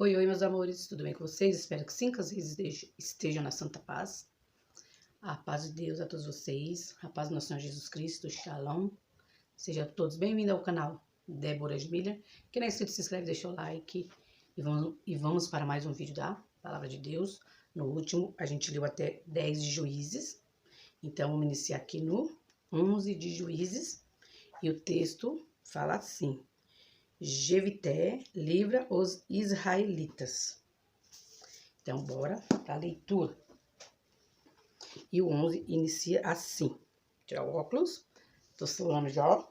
Oi, oi, meus amores, tudo bem com vocês? Espero que sim, que vocês estejam na santa paz. A paz de Deus a todos vocês, a paz do nosso Senhor Jesus Cristo, Shalom. Sejam todos bem-vindos ao canal Débora de Miller. Quem não é inscrito, se inscreve, deixa o like e vamos para mais um vídeo da Palavra de Deus. No último, a gente leu até 10 de Juízes, então vamos iniciar aqui no 11 de Juízes e o texto fala assim: Jefté livra os israelitas. Então, bora para a leitura. E o 11 inicia assim. Tirar o óculos. Tô suando já.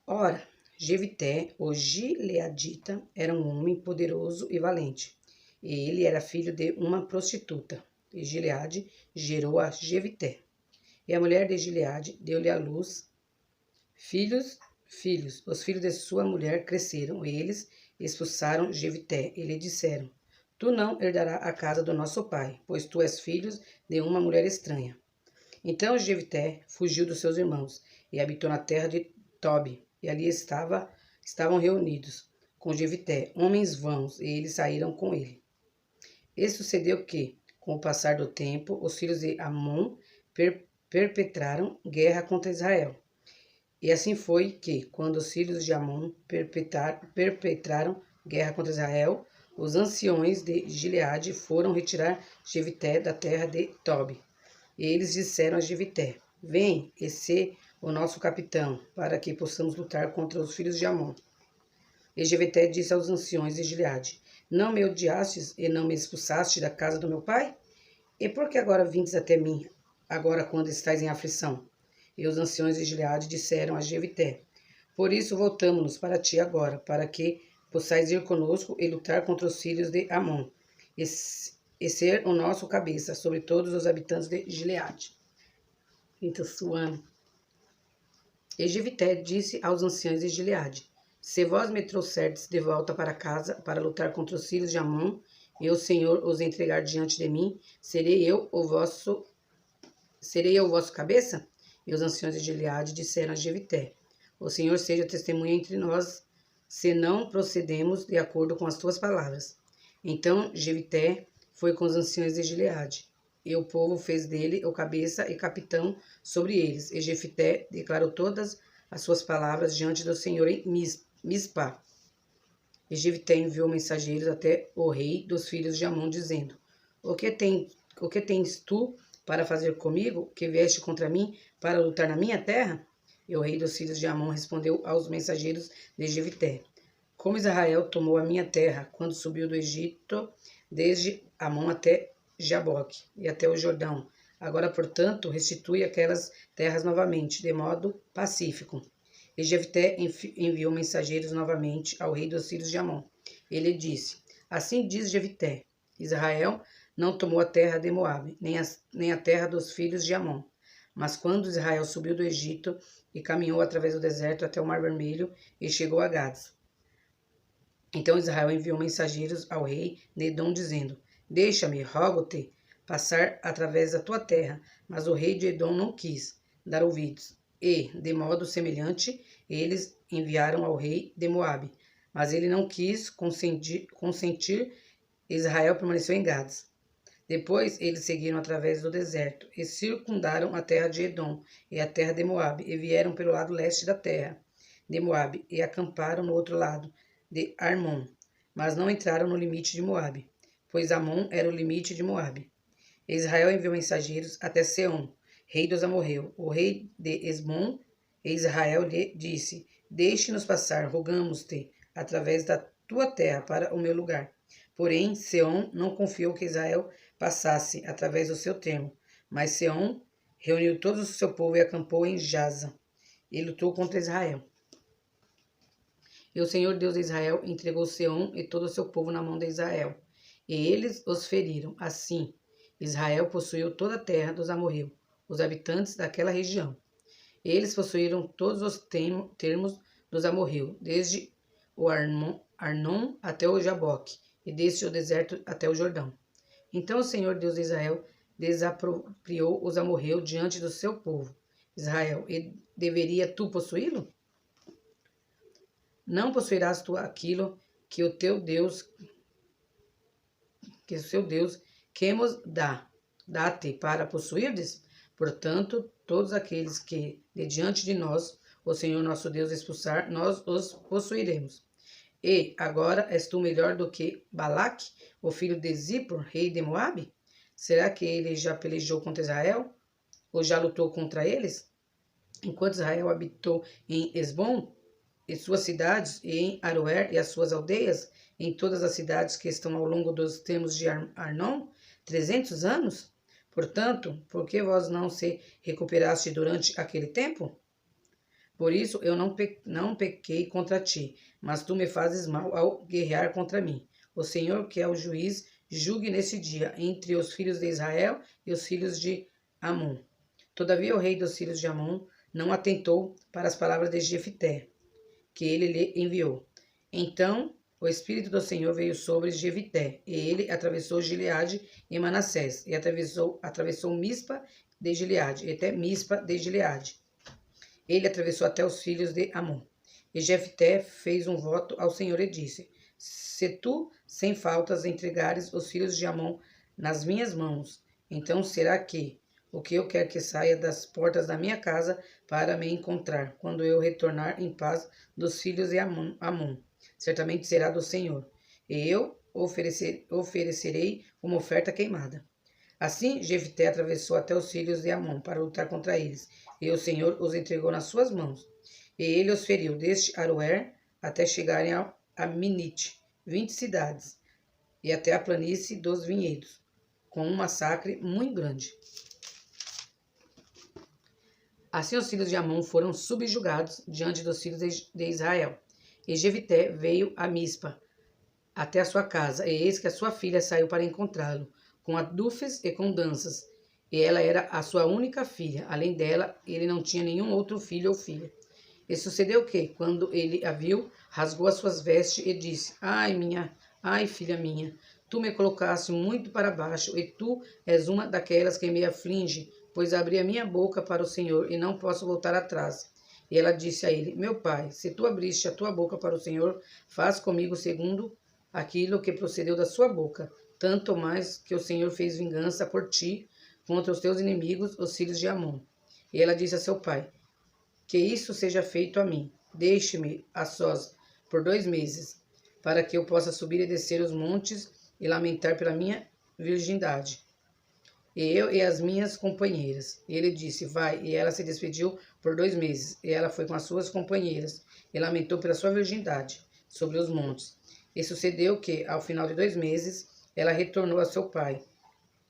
Ora, Jefté, o gileadita, era um homem poderoso e valente. E ele era filho de uma prostituta. E Gileade gerou a Jefté. E a mulher de Gileade deu-lhe à luz filhos. Os filhos de sua mulher cresceram, e eles expulsaram Jefté, e lhe disseram: Tu não herdarás a casa do nosso pai, pois tu és filho de uma mulher estranha. Então Jefté fugiu dos seus irmãos, e habitou na terra de Tobi, e ali estavam reunidos com Jefté homens vãos, e eles saíram com ele. E sucedeu que, com o passar do tempo, os filhos de Amon perpetraram guerra contra Israel. E assim foi que, quando os filhos de Amon perpetraram guerra contra Israel, os anciões de Gileade foram retirar Jefté da terra de Tobi. E eles disseram a Jefté: Vem e sê o nosso capitão, para que possamos lutar contra os filhos de Amon. E Jefté disse aos anciões de Gileade: Não me odiastes e não me expulsaste da casa do meu pai? E por que agora vindes até mim, agora quando estás em aflição? E os anciões de Gileade disseram a Jefté: Por isso voltamo-nos para ti agora, para que possais ir conosco e lutar contra os filhos de Amon, e ser o nosso cabeça sobre todos os habitantes de Gileade. Então, suando. E Jefté disse aos anciões de Gileade: Se vós me trouxerdes de volta para casa para lutar contra os filhos de Amon, e o Senhor os entregar diante de mim, serei eu o vosso cabeça? E os anciões de Gileade disseram a Jefté: O Senhor seja testemunha entre nós, se não procedemos de acordo com as tuas palavras. Então Jefté foi com os anciões de Gileade, e o povo fez dele o cabeça e capitão sobre eles. E Jefté declarou todas as suas palavras diante do Senhor em Mispa. E Jefté enviou mensageiros até o rei dos filhos de Amon, dizendo: O que tens tu para fazer comigo, que vieste contra mim, para lutar na minha terra? E o rei dos filhos de Amon respondeu aos mensageiros de Jefté: Como Israel tomou a minha terra, quando subiu do Egito, desde Amon até Jaboque e até o Jordão, agora, portanto, restitui aquelas terras novamente, de modo pacífico. E Jefté enviou mensageiros novamente ao rei dos filhos de Amon. Ele disse: Assim diz Jefté: Israel não tomou a terra de Moabe, nem a terra dos filhos de Amon. Mas quando Israel subiu do Egito e caminhou através do deserto até o Mar Vermelho e chegou a Gades. Então Israel enviou mensageiros ao rei de Edom, dizendo: Deixa-me, rogo-te, passar através da tua terra. Mas o rei de Edom não quis dar ouvidos. E, de modo semelhante, eles enviaram ao rei de Moabe. Mas ele não quis consentir. Israel permaneceu em Gades. Depois eles seguiram através do deserto e circundaram a terra de Edom e a terra de Moabe, e vieram pelo lado leste da terra de Moabe e acamparam no outro lado de Armon, mas não entraram no limite de Moabe, pois Amon era o limite de Moabe. Israel enviou mensageiros até Seom, rei dos amorreus, o rei de Esbom, e Israel lhe disse: Deixe-nos passar, rogamos-te, através da tua terra para o meu lugar. Porém, Seom não confiou que Israel passasse através do seu termo, mas Seom reuniu todo o seu povo e acampou em Jaza, e lutou contra Israel. E o Senhor Deus de Israel entregou Seom e todo o seu povo na mão de Israel, e eles os feriram. Assim, Israel possuiu toda a terra dos amorreus, os habitantes daquela região. Eles possuíram todos os termos dos amorreus, desde o Arnon até o Jaboque, e desde o deserto até o Jordão. Então o Senhor Deus de Israel desapropriou os amorreus diante do seu povo, Israel, e deveria tu possuí-lo? Não possuirás tu aquilo que o teu Deus, que o seu Deus Quemos dá-te para possuirdes? Portanto, todos aqueles que de diante de nós, o Senhor nosso Deus expulsar, nós os possuiremos. E agora és tu melhor do que Balaque, o filho de Zippor, rei de Moabe? Será que ele já pelejou contra Israel? Ou já lutou contra eles? Enquanto Israel habitou em Esbom, e suas cidades, e em Aroer e as suas aldeias, em todas as cidades que estão ao longo dos termos de Arnon, 300 anos? Portanto, por que vós não se recuperaste durante aquele tempo? Por isso eu não pequei contra ti, mas tu me fazes mal ao guerrear contra mim. O Senhor, que é o juiz, julgue nesse dia entre os filhos de Israel e os filhos de Amon. Todavia o rei dos filhos de Amon não atentou para as palavras de Jefité, que ele lhe enviou. Então o Espírito do Senhor veio sobre Jefité, e ele atravessou Gileade e Manassés, e atravessou Mispa de Gileade, e até Mispa de Gileade. Ele atravessou até os filhos de Amon. E Jefité fez um voto ao Senhor e disse: Se tu, sem faltas, entregares os filhos de Amon nas minhas mãos, então será que o que eu quero que saia das portas da minha casa para me encontrar, quando eu retornar em paz dos filhos de Amon, certamente será do Senhor, e eu oferecerei uma oferta queimada. Assim, Jefité atravessou até os filhos de Amon para lutar contra eles, e o Senhor os entregou nas suas mãos. E ele os feriu desde Aroer até chegarem a Minite, 20 cidades, e até a planície dos vinhedos, com um massacre muito grande. Assim os filhos de Amon foram subjugados diante dos filhos de Israel. E Jefité veio a Mispa, até a sua casa, e eis que a sua filha saiu para encontrá-lo, com adufes e com danças. E ela era a sua única filha. Além dela, ele não tinha nenhum outro filho ou filha. E sucedeu que, quando ele a viu, rasgou as suas vestes e disse: Ai, filha minha, tu me colocaste muito para baixo, e tu és uma daquelas que me aflige, pois abri a minha boca para o Senhor, e não posso voltar atrás. E ela disse a ele: Meu pai, se tu abriste a tua boca para o Senhor, faz comigo segundo aquilo que procedeu da sua boca, tanto mais que o Senhor fez vingança por ti contra os teus inimigos, os filhos de Amon. E ela disse a seu pai: Que isso seja feito a mim. Deixe-me a sós por 2 meses, para que eu possa subir e descer os montes e lamentar pela minha virgindade, e eu e as minhas companheiras. E ele disse: Vai. E ela se despediu por 2 meses. E ela foi com as suas companheiras e lamentou pela sua virgindade sobre os montes. E sucedeu que, ao final de 2 meses, ela retornou a seu pai,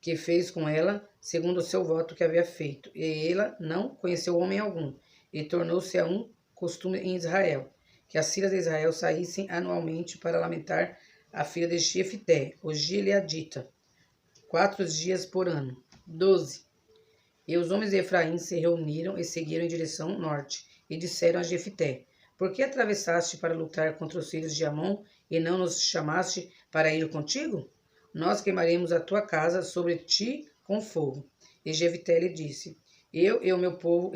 que fez com ela segundo o seu voto que havia feito. E ela não conheceu homem algum. E tornou-se a um costume em Israel, que as filhas de Israel saíssem anualmente para lamentar a filha de Jefité, o gileadita, 4 dias por ano. 12. E os homens de Efraim se reuniram e seguiram em direção norte, e disseram a Jefité: Por que atravessaste para lutar contra os filhos de Amon, e não nos chamaste para ir contigo? Nós queimaremos a tua casa sobre ti com fogo. E Jefité lhe disse: Eu e o meu povo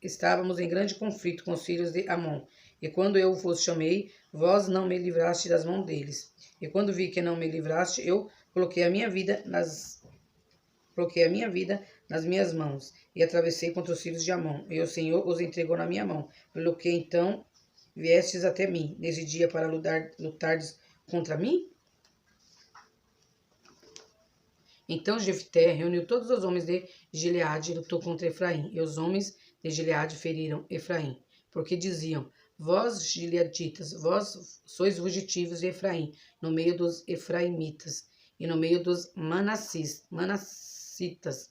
estávamos em grande conflito com os filhos de Amon, e quando eu vos chamei, vós não me livraste das mãos deles. E quando vi que não me livraste, eu coloquei a minha vida nas minhas mãos, e atravessei contra os filhos de Amon, e o Senhor os entregou na minha mão, pelo que então viestes até mim, nesse dia, para lutardes contra mim? Então Jefté reuniu todos os homens de Gileade e lutou contra Efraim, e os homens de Gileade feriram Efraim, porque diziam: Vós, gileaditas, vós sois fugitivos de Efraim, no meio dos efraimitas, e no meio dos manassitas.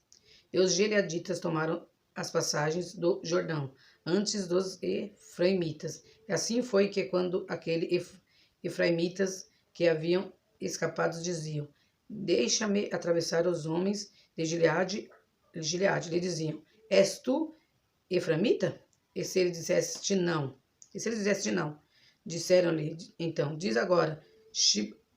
E os gileaditas tomaram as passagens do Jordão, antes dos efraimitas. E assim foi que, quando aqueles efraimitas que haviam escapado diziam: Deixa-me atravessar, os homens de Gileade lhe diziam: És tu efraimita? E se ele dissesse não? Disseram-lhe então: Diz agora,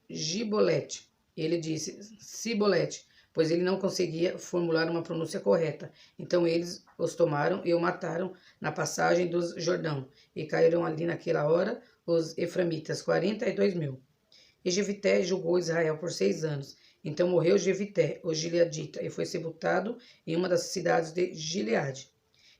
Gibolete. Ele disse: Cibolete, pois ele não conseguia formular uma pronúncia correta. Então eles os tomaram e o mataram na passagem do Jordão, e caíram ali naquela hora os eframitas, 42.000. E Jefité julgou Israel por 6 anos. Então morreu Jefité, o gileadita, e foi sepultado em uma das cidades de Gileade.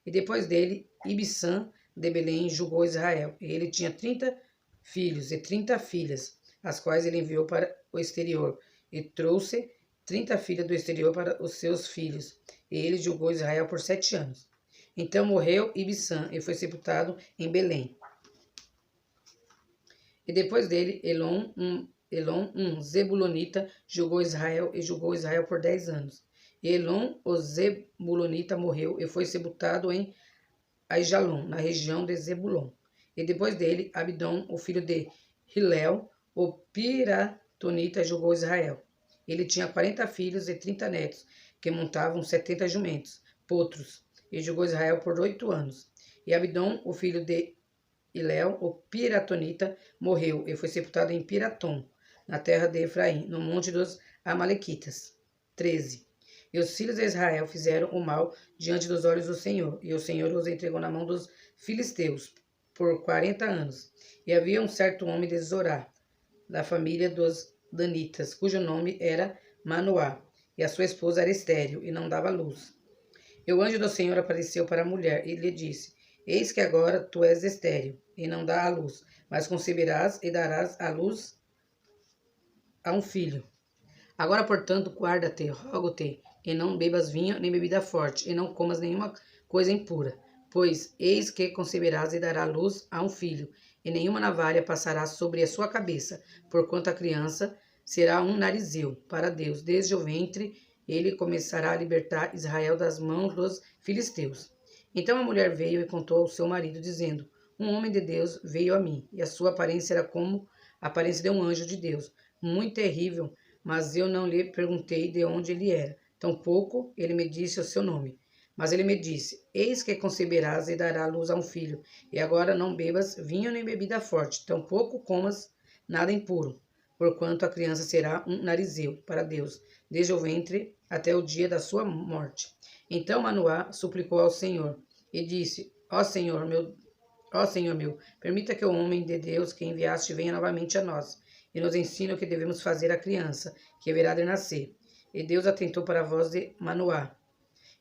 E depois dele, Ibissã de Belém julgou Israel, e ele tinha 30 filhos e 30 filhas, as quais ele enviou para o exterior, e trouxe 30 filhas do exterior para os seus filhos, e ele julgou Israel por 7 anos. Então morreu Ibissã, e foi sepultado em Belém. E depois dele, Elon, um zebulonita, julgou Israel, e julgou Israel por 10 anos. E Elon, o zebulonita, morreu, e foi sepultado em Aijalon, na região de Zebulon. E depois dele, Abidom, o filho de Hilel, o piratonita, julgou Israel. Ele tinha 40 filhos e 30 netos, que montavam 70 jumentos, potros, e julgou Israel por 8 anos. E Abidom, o filho de Hilel, o piratonita, morreu e foi sepultado em Piratom, na terra de Efraim, no monte dos Amalequitas. 13. E os filhos de Israel fizeram o mal diante dos olhos do Senhor, e o Senhor os entregou na mão dos filisteus por 40 anos. E havia um certo homem de Zorá, da família dos Danitas, cujo nome era Manoá, e a sua esposa era estéril, e não dava luz. E o anjo do Senhor apareceu para a mulher, e lhe disse: Eis que agora tu és estéril, e não dá à luz, mas conceberás e darás à luz a um filho. Agora, portanto, guarda-te, rogo-te, e não bebas vinho nem bebida forte, e não comas nenhuma coisa impura. Pois eis que conceberás e dará luz a um filho, e nenhuma navalha passará sobre a sua cabeça, porquanto a criança será um narizeu para Deus. Desde o ventre ele começará a libertar Israel das mãos dos filisteus. Então a mulher veio e contou ao seu marido, dizendo: Um homem de Deus veio a mim, e a sua aparência era como a aparência de um anjo de Deus, muito terrível, mas eu não lhe perguntei de onde ele era. Tampouco ele me disse o seu nome. Mas ele me disse: Eis que conceberás e dará luz a um filho, e agora não bebas vinho nem bebida forte, tampouco comas nada impuro, porquanto a criança será um narizeu para Deus, desde o ventre até o dia da sua morte. Então Manoá suplicou ao Senhor, e disse: Ó Senhor meu, permita que o homem de Deus que enviaste venha novamente a nós, e nos ensine o que devemos fazer à criança, que haverá de nascer. E Deus atentou para a voz de Manoá.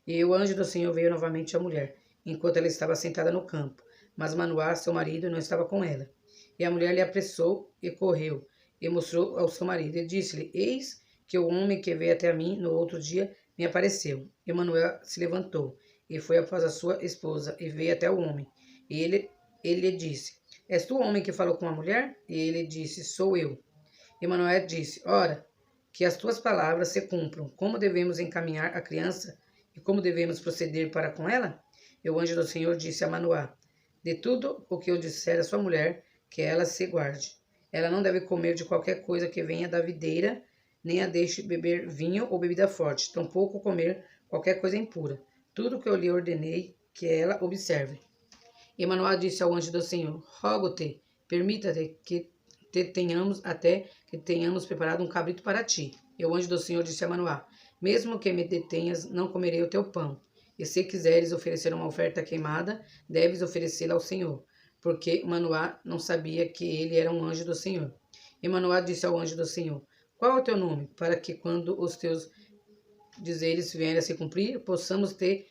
E o anjo do Senhor veio novamente à mulher, enquanto ela estava sentada no campo. Mas Manoá, seu marido, não estava com ela. E a mulher lhe apressou e correu, e mostrou ao seu marido, e disse-lhe: Eis que o homem que veio até mim no outro dia me apareceu. E Manoá se levantou, e foi após a sua esposa, e veio até o homem. E ele lhe disse: És tu o homem que falou com a mulher? E ele disse: Sou eu. E Manoá disse: Ora, que as tuas palavras se cumpram. Como devemos encaminhar a criança e como devemos proceder para com ela? E o anjo do Senhor disse a Manoá: De tudo o que eu disser a sua mulher, que ela se guarde. Ela não deve comer de qualquer coisa que venha da videira, nem a deixe beber vinho ou bebida forte, tampouco comer qualquer coisa impura. Tudo o que eu lhe ordenei, que ela observe. E Manoá disse ao anjo do Senhor: Rogo-te, permita-te que te tenhamos até que tenhamos preparado um cabrito para ti. E o anjo do Senhor disse a Manoá: Mesmo que me detenhas, não comerei o teu pão. E se quiseres oferecer uma oferta queimada, deves oferecê-la ao Senhor. Porque Manoá não sabia que ele era um anjo do Senhor. E Manoá disse ao anjo do Senhor: Qual é o teu nome? Para que quando os teus dizeres vierem a se cumprir, possamos te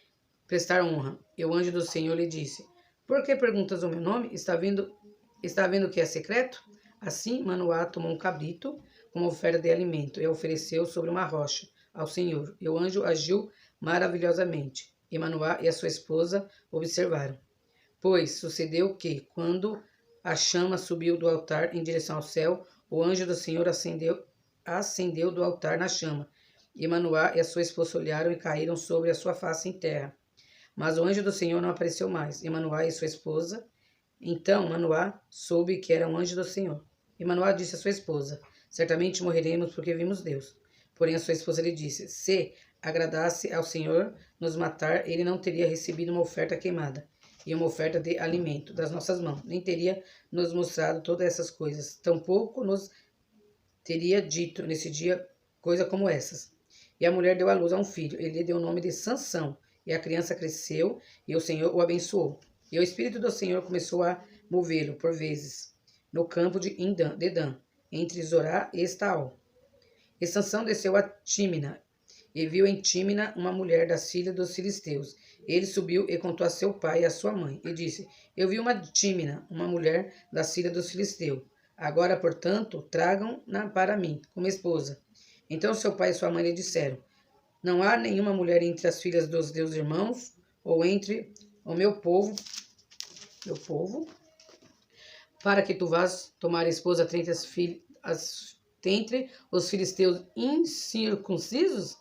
prestar honra. E o anjo do Senhor lhe disse: Por que perguntas o meu nome? Está vendo que é secreto? Assim, Manoá tomou um cabrito como oferta de alimento e ofereceu sobre uma rocha ao Senhor. E o anjo agiu maravilhosamente. E Manoá e a sua esposa observaram. Pois sucedeu que, quando a chama subiu do altar em direção ao céu, o anjo do Senhor ascendeu do altar na chama. E Manoá e a sua esposa olharam e caíram sobre a sua face em terra. Mas o anjo do Senhor não apareceu mais. E Manoá e sua esposa... Então Manoá soube que era um anjo do Senhor. E Manoá disse à sua esposa: Certamente morreremos porque vimos Deus. Porém a sua esposa lhe disse: Se agradasse ao Senhor nos matar, ele não teria recebido uma oferta queimada e uma oferta de alimento das nossas mãos, nem teria nos mostrado todas essas coisas. Tampouco nos teria dito nesse dia coisa como essas. E a mulher deu à luz a um filho. Ele lhe deu o nome de Sansão. E a criança cresceu e o Senhor o abençoou. E o Espírito do Senhor começou a movê-lo por vezes no campo de Dan, entre Zorá e Estaol. E Sansão desceu a Tímina e viu em Tímina uma mulher das filhas dos filisteus. Ele subiu e contou a seu pai e a sua mãe, e disse: Eu vi uma Tímina, uma mulher das filhas dos filisteus. Agora, portanto, tragam-na para mim, como esposa. Então seu pai e sua mãe lhe disseram: Não há nenhuma mulher entre as filhas dos teus irmãos, ou entre o meu povo, para que tu vás tomar esposa dentre os filisteus incircuncisos?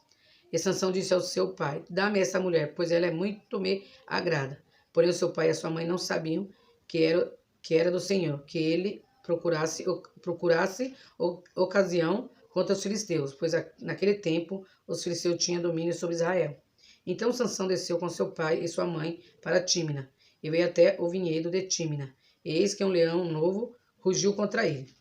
E Sansão disse ao seu pai: Dá-me essa mulher, pois ela é muito me agrada. Porém o seu pai e a sua mãe não sabiam que era do Senhor, que ele procurasse ocasião contra os filisteus, pois naquele tempo os filisteus tinham domínio sobre Israel. Então Sansão desceu com seu pai e sua mãe para Tímina, e veio até o vinhedo de Tímina. E eis que um leão novo rugiu contra ele.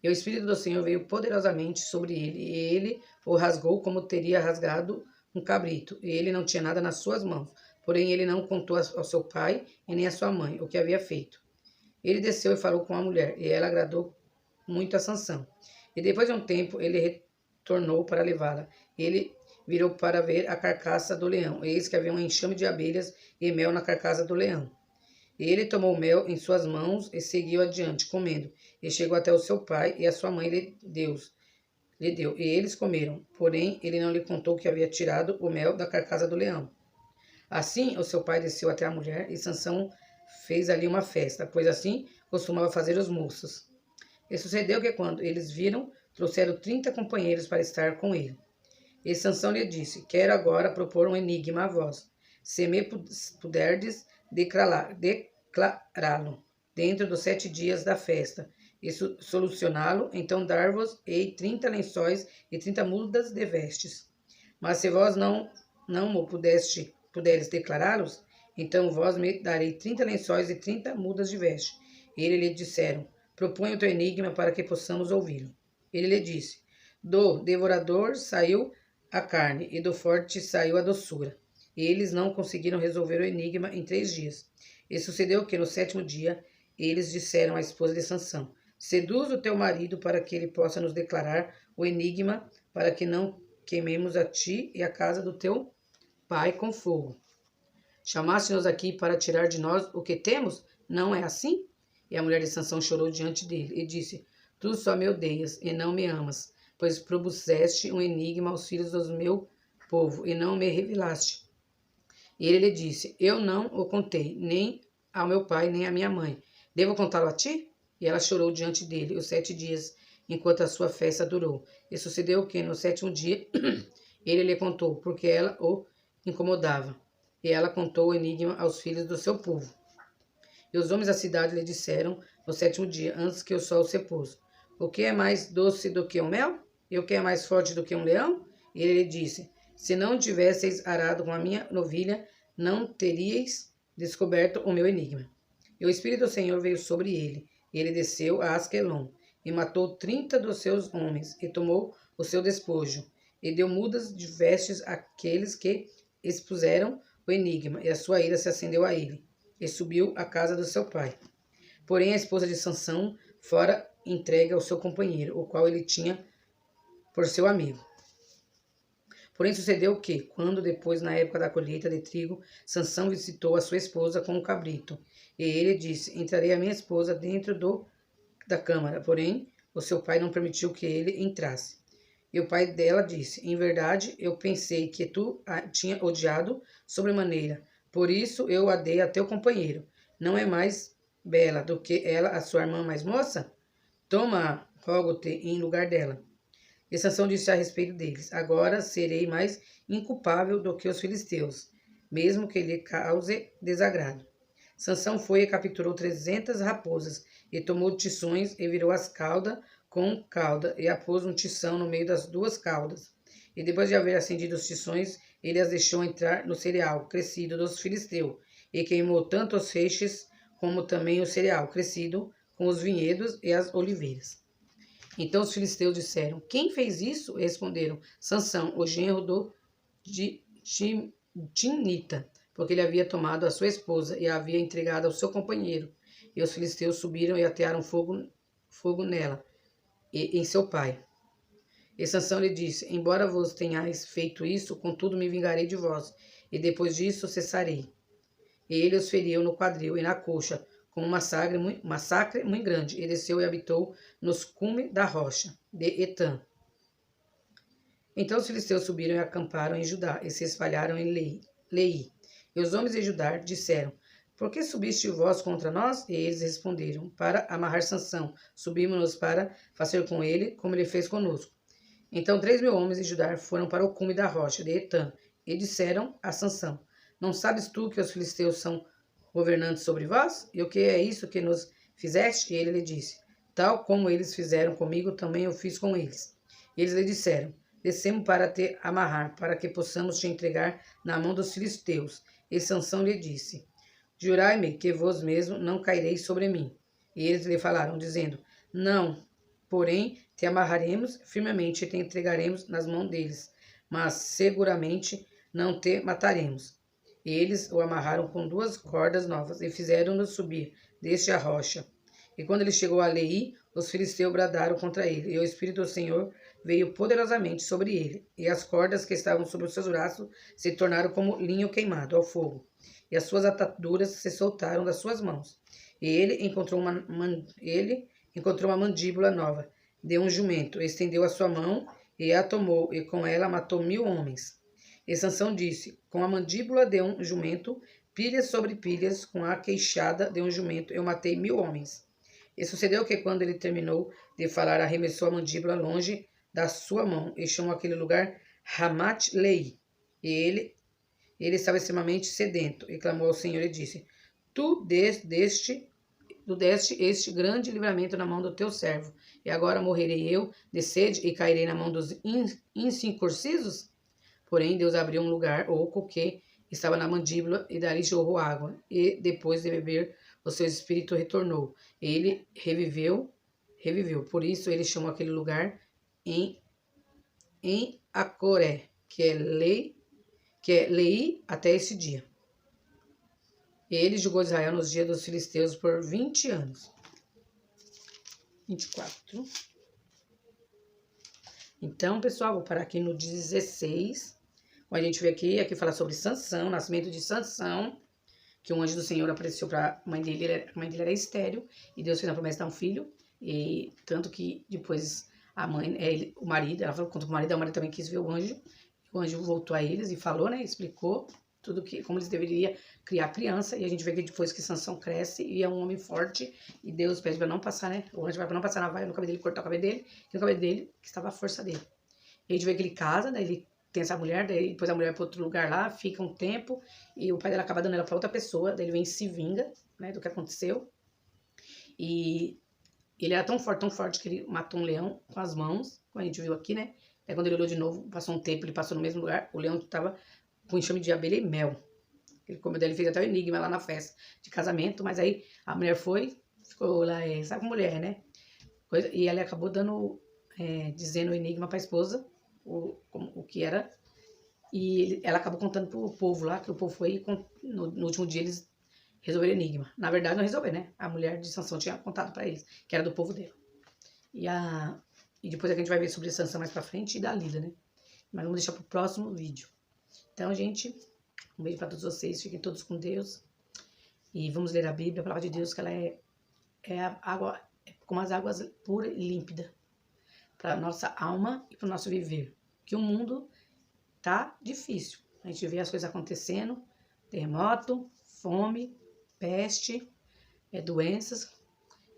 E o Espírito do Senhor veio poderosamente sobre ele, e ele o rasgou como teria rasgado um cabrito, e ele não tinha nada nas suas mãos. Porém ele não contou ao seu pai e nem à sua mãe o que havia feito. Ele desceu e falou com a mulher, e ela agradou muito a Sansão. E depois de um tempo ele retornou para levá-la. Ele virou para ver a carcaça do leão. Eis que havia um enxame de abelhas e mel na carcaça do leão. E ele tomou o mel em suas mãos e seguiu adiante, comendo. E chegou até o seu pai, e a sua mãe lhe deu. E eles comeram. Porém, ele não lhe contou que havia tirado o mel da carcaça do leão. Assim, o seu pai desceu até a mulher, e Sansão fez ali uma festa, pois assim costumava fazer os moços. E sucedeu que, quando eles viram, trouxeram 30 companheiros para estar com ele. E Sansão lhe disse: Quero agora propor um enigma a vós. Se me puderdes declará-lo dentro dos 7 dias da festa, e solucioná-lo, então dar-vos-ei 30 lençóis e 30 mudas de vestes. Mas se vós não o puderes declará-los, então vós me darei 30 lençóis e 30 mudas de veste. E ele lhe disseram: Propõe o teu enigma para que possamos ouvi-lo. Ele lhe disse: Do devorador saiu a carne, e do forte saiu a doçura. E eles não conseguiram resolver o enigma em 3 dias. E sucedeu que, no 7º dia, eles disseram à esposa de Sansão: Seduz o teu marido para que ele possa nos declarar o enigma, para que não queimemos a ti e a casa do teu pai com fogo. Chamaste-nos aqui para tirar de nós o que temos? Não é assim? E a mulher de Sansão chorou diante dele e disse: Tu só me odeias e não me amas, pois propuseste um enigma aos filhos do meu povo e não me revelaste. E ele lhe disse: Eu não o contei, nem ao meu pai, nem à minha mãe. Devo contá-lo a ti? E ela chorou diante dele os 7 dias, enquanto a sua festa durou. E sucedeu que, no 7º dia, ele lhe contou, porque ela o incomodava. E ela contou o enigma aos filhos do seu povo. E os homens da cidade lhe disseram, no 7º dia, antes que o sol se pôs: O que é mais doce do que o mel? E o que é mais forte do que um leão? E ele lhe disse: Se não tivesseis arado com a minha novilha, não teríeis descoberto o meu enigma. E o Espírito do Senhor veio sobre ele, e ele desceu a Asquelon, e matou 30 dos seus homens, e tomou o seu despojo, e deu mudas de vestes àqueles que expuseram o enigma, e a sua ira se acendeu a ele, e subiu à casa do seu pai. Porém a esposa de Sansão fora entregue ao seu companheiro, o qual ele tinha por seu amigo. Porém sucedeu que, quando depois, na época da colheita de trigo, Sansão visitou a sua esposa com um cabrito, e ele disse: Entrarei a minha esposa dentro da câmara. Porém o seu pai não permitiu que ele entrasse. E o pai dela disse: Em verdade, eu pensei que tu a tinha odiado sobremaneira, por isso eu a dei a teu companheiro. Não é mais bela do que ela, a sua irmã mais moça? Toma-a, rogo-te, em lugar dela. E Sansão disse a respeito deles: Agora serei mais inculpável do que os filisteus, mesmo que lhe cause desagrado. Sansão foi e capturou 300 raposas, e tomou tições, e virou as cauda com cauda, e a pôs um tição no meio das 2 caudas. E depois de haver acendido os tições, ele as deixou entrar no cereal crescido dos filisteus, e queimou tanto os feixes como também o cereal crescido com os vinhedos e as oliveiras. Então os filisteus disseram: quem fez isso? E responderam: Sansão, o genro do Timnita, porque ele havia tomado a sua esposa e a havia entregado ao seu companheiro. E os filisteus subiram e atearam fogo nela e em seu pai. E Sansão lhe disse: embora vos tenhais feito isso, contudo me vingarei de vós, e depois disso cessarei. E ele os feriu no quadril e na coxa, com um massacre muito grande, e desceu e habitou nos cumes da rocha de Etã. Então os filisteus subiram e acamparam em Judá, e se espalharam em Leí. E os homens de Judá disseram: por que subiste vós contra nós? E eles responderam: para amarrar Sansão, subimos-nos para fazer com ele como ele fez conosco. Então 3.000 homens de Judá foram para o cume da rocha de Etã, e disseram a Sansão: não sabes tu que os filisteus são governantes sobre vós? E o que é isso que nos fizeste? E ele lhe disse: tal como eles fizeram comigo, também eu fiz com eles. E eles lhe disseram: descemos para te amarrar, para que possamos te entregar na mão dos filisteus. E Sansão lhe disse: jurai-me que vós mesmo não caireis sobre mim. E eles lhe falaram, dizendo: não, porém te amarraremos firmemente e te entregaremos nas mãos deles, mas seguramente não te mataremos. E eles o amarraram com 2 cordas novas e fizeram-no subir desde a rocha. E quando ele chegou a Leí, os filisteus bradaram contra ele, e o Espírito do Senhor veio poderosamente sobre ele, e as cordas que estavam sobre os seus braços se tornaram como linho queimado ao fogo, e as suas ataduras se soltaram das suas mãos. E ele encontrou uma mandíbula nova de um jumento, estendeu a sua mão e a tomou, e com ela matou 1.000 homens. E Sansão disse: com a mandíbula de um jumento, pilhas sobre pilhas, com a queixada de um jumento, eu matei 1.000 homens. E sucedeu que, quando ele terminou de falar, arremessou a mandíbula longe da sua mão, e chamou aquele lugar Ramat-Leí. E ele estava extremamente sedento, e clamou ao Senhor e disse: tu deste este grande livramento na mão do teu servo, e agora morrerei eu de sede e cairei na mão dos incircuncisos? Porém, Deus abriu um lugar oco que estava na mandíbula, e dali jorrou água, e depois de beber, o seu espírito retornou. Ele reviveu. Por isso ele chamou aquele lugar em Acoré, que é Leí até esse dia. E ele julgou Israel nos dias dos filisteus por 20 anos. 24. Então, pessoal, vou parar aqui no 16. A gente vê aqui fala sobre Sansão, nascimento de Sansão, que um anjo do Senhor apareceu para a mãe dele era estéril, e Deus fez uma promessa de dar um filho, e tanto que depois a mãe, o marido, ela falou contra o marido também quis ver o anjo voltou a eles e falou, né, explicou tudo como eles deveriam criar a criança, e a gente vê que depois que Sansão cresce e é um homem forte, e Deus pede para não passar, né, o anjo vai para não passar na vaga no cabelo dele, cortar o cabelo dele, e no cabelo dele que estava a força dele. E a gente vê que ele casa, né, ele tem essa mulher, daí depois a mulher vai para outro lugar lá, fica um tempo, e o pai dela acaba dando ela para outra pessoa, daí ele vem e se vinga, né, do que aconteceu. E ele era tão forte que ele matou um leão com as mãos, como a gente viu aqui, né. Aí quando ele olhou de novo, passou um tempo, ele passou no mesmo lugar, o leão estava com enxame de abelha e mel. Ele comeu dele, fez até o enigma lá na festa de casamento, mas aí a mulher ficou lá, sabe como mulher, né? E ela acabou dizendo o enigma para a esposa, o que era, e ela acabou contando pro povo lá, que o povo foi, no último dia eles resolveram o enigma. Na verdade não resolveram, né? A mulher de Sansão tinha contado para eles, que era do povo dele. E depois a gente vai ver sobre Sansão mais pra frente e Dalila, né? Mas vamos deixar pro próximo vídeo. Então, gente, um beijo para todos vocês, fiquem todos com Deus. E vamos ler a Bíblia, a palavra de Deus, que ela é água, como as águas puras e límpidas, para nossa alma e para o nosso viver. Que o mundo tá difícil. A gente vê as coisas acontecendo, terremoto, fome, peste, doenças.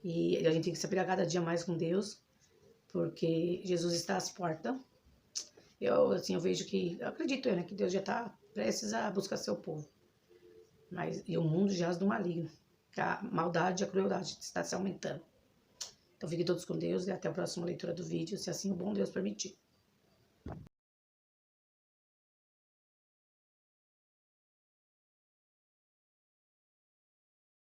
E a gente tem que se apegar cada dia mais com Deus, porque Jesus está às portas. Eu vejo eu acredito, né, que Deus já está prestes a buscar seu povo. E o mundo jaz do maligno. A maldade e a crueldade está se aumentando. Então fiquem todos com Deus e até a próxima leitura do vídeo, se assim o bom Deus permitir.